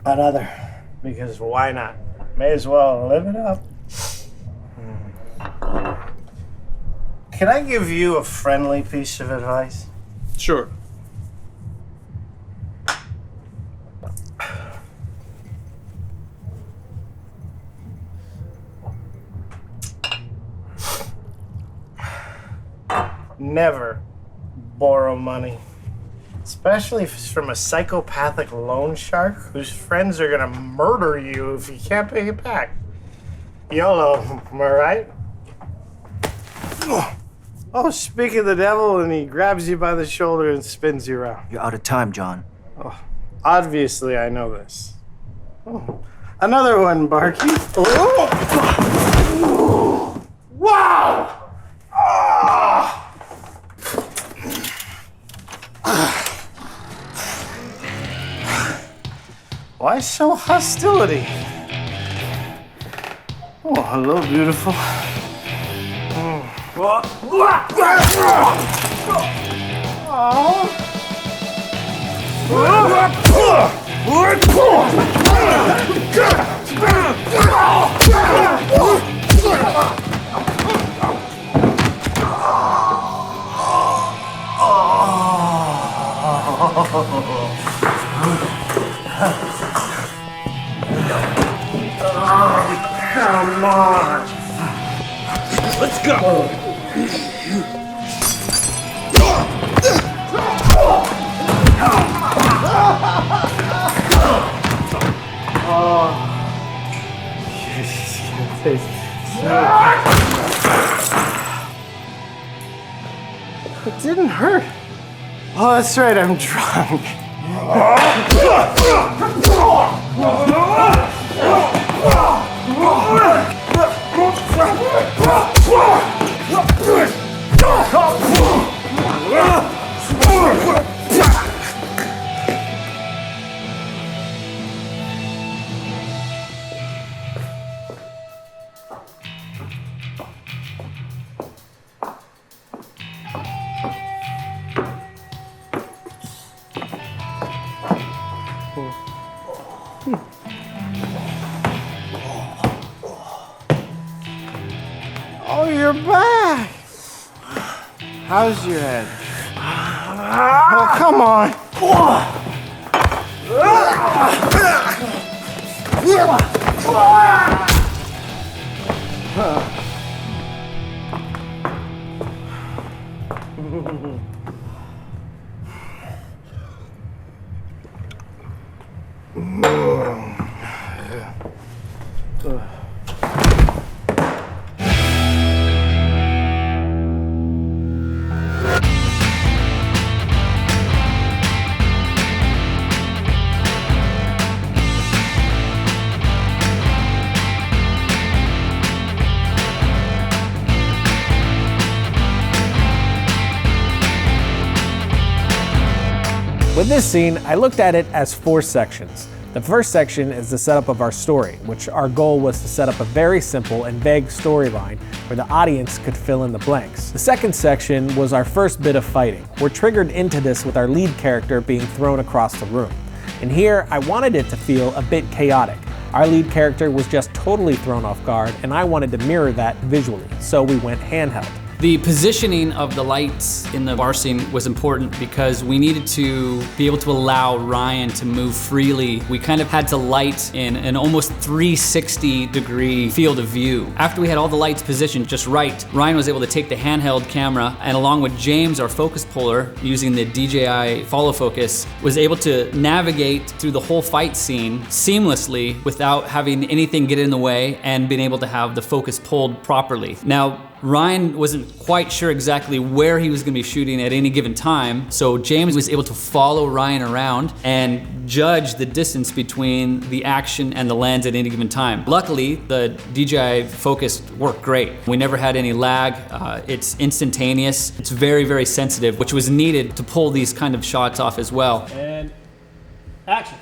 Another, because why not? May as well live it up. Can I give you a friendly piece of advice? Sure. Never borrow money. Especially if it's from a psychopathic loan shark whose friends are gonna murder you if you can't pay it back. YOLO, am I right? Oh, speak of the devil, and he grabs you by the shoulder and spins you around. You're out of time, John. Oh, obviously, I know this. Oh, another one, Barky. Oh. Wow! Why so hostility? Oh, hello, beautiful. Come on. Let's go. It didn't hurt. Oh, that's right, I'm drunk. Oh, you're back. How's your head? Oh, come on. With this scene, I looked at it as 4 sections. The first section is the setup of our story, which our goal was to set up a very simple and vague storyline where the audience could fill in the blanks. The second section was our first bit of fighting. We're triggered into this with our lead character being thrown across the room. And here, I wanted it to feel a bit chaotic. Our lead character was just totally thrown off guard, and I wanted to mirror that visually, so we went handheld. The positioning of the lights in the bar scene was important because we needed to be able to allow Ryan to move freely. We kind of had to light in an almost 360-degree field of view. After we had all the lights positioned just right, Ryan was able to take the handheld camera and along with James, our focus puller, using the DJI follow focus, was able to navigate through the whole fight scene seamlessly without having anything get in the way and being able to have the focus pulled properly. Now, Ryan wasn't quite sure exactly where he was going to be shooting at any given time, so James was able to follow Ryan around and judge the distance between the action and the lens at any given time. Luckily, the DJI Focus worked great. We never had any lag. It's instantaneous. It's very, very sensitive, which was needed to pull these kind of shots off as well. And action.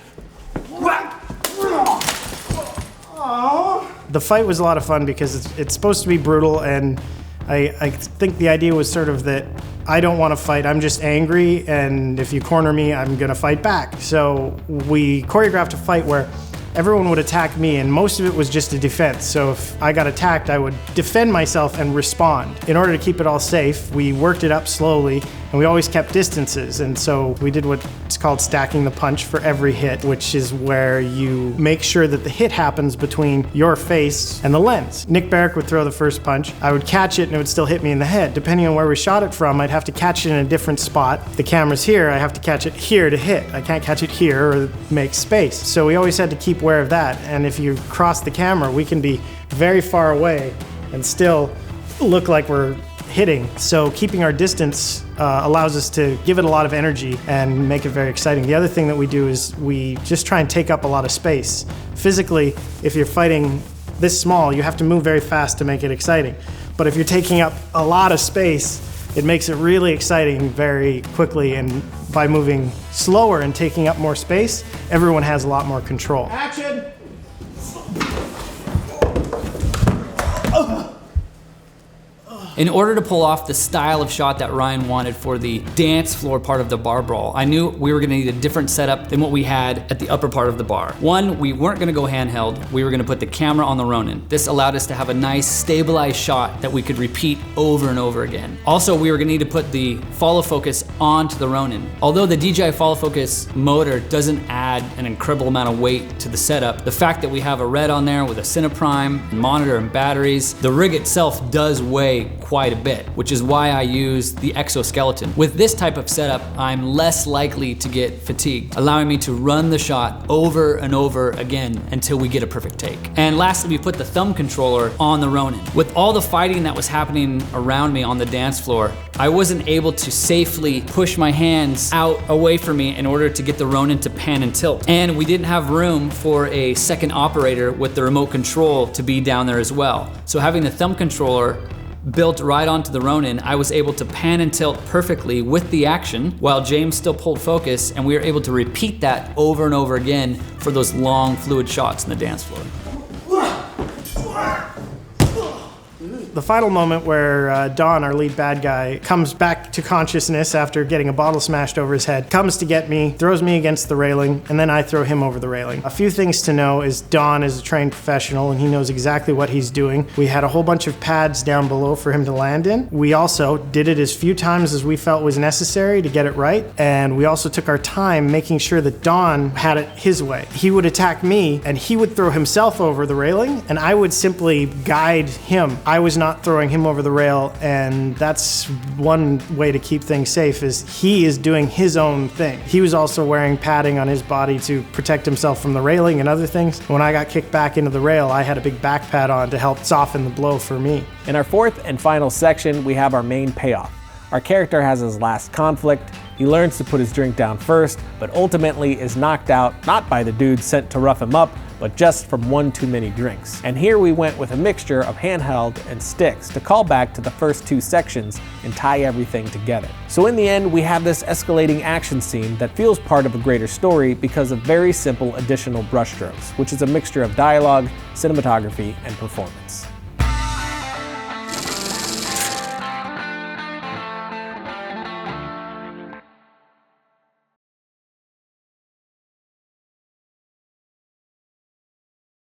The fight was a lot of fun because it's supposed to be brutal, and I think the idea was sort of that I don't want to fight, I'm just angry, and if you corner me, I'm gonna fight back. So we choreographed a fight where everyone would attack me, and most of it was just a defense. So if I got attacked, I would defend myself and respond. In order to keep it all safe, we worked it up slowly, and we always kept distances. And so we did what's called stacking the punch for every hit, which is where you make sure that the hit happens between your face and the lens. Nick Barrick would throw the first punch. I would catch it, and it would still hit me in the head. Depending on where we shot it from, I'd have to catch it in a different spot. The camera's here, I have to catch it here to hit. I can't catch it here or make space. So we always had to keep aware of that. And if you cross the camera, we can be very far away and still look like we're hitting. So keeping our distance allows us to give it a lot of energy and make it very exciting. The other thing that we do is we just try and take up a lot of space. Physically, if you're fighting this small, you have to move very fast to make it exciting. But if you're taking up a lot of space, it makes it really exciting very quickly, and by moving slower and taking up more space, everyone has a lot more control. Action! In order to pull off the style of shot that Ryan wanted for the dance floor part of the bar brawl, I knew we were gonna need a different setup than what we had at the upper part of the bar. One, we weren't gonna go handheld, we were gonna put the camera on the Ronin. This allowed us to have a nice stabilized shot that we could repeat over and over again. Also, we were gonna need to put the follow focus onto the Ronin. Although the DJI follow focus motor doesn't add an incredible amount of weight to the setup, the fact that we have a red on there with a Cineprime, monitor and batteries, the rig itself does weigh quite a bit, which is why I use the exoskeleton. With this type of setup, I'm less likely to get fatigued, allowing me to run the shot over and over again until we get a perfect take. And lastly, we put the thumb controller on the Ronin. With all the fighting that was happening around me on the dance floor, I wasn't able to safely push my hands out away from me in order to get the Ronin to pan and tilt. And we didn't have room for a second operator with the remote control to be down there as well. So having the thumb controller built right onto the Ronin, I was able to pan and tilt perfectly with the action while James still pulled focus, and we were able to repeat that over and over again for those long fluid shots in the dance floor. The final moment where Don, our lead bad guy, comes back to consciousness after getting a bottle smashed over his head, comes to get me, throws me against the railing, and then I throw him over the railing. A few things to know is Don is a trained professional and he knows exactly what he's doing. We had a whole bunch of pads down below for him to land in. We also did it as few times as we felt was necessary to get it right, and we also took our time making sure that Don had it his way. He would attack me and he would throw himself over the railing, and I would simply guide him. I was not throwing him over the rail, and that's one way to keep things safe, is he is doing his own thing. He was also wearing padding on his body to protect himself from the railing and other things. When I got kicked back into the rail, I had a big back pad on to help soften the blow for me. In our fourth and final section, we have our main payoff. Our character has his last conflict. He learns to put his drink down first, but ultimately is knocked out, not by the dude sent to rough him up, but just from one too many drinks. And here we went with a mixture of handheld and sticks to call back to the first two sections and tie everything together. So in the end, we have this escalating action scene that feels part of a greater story because of very simple additional brushstrokes, which is a mixture of dialogue, cinematography, and performance.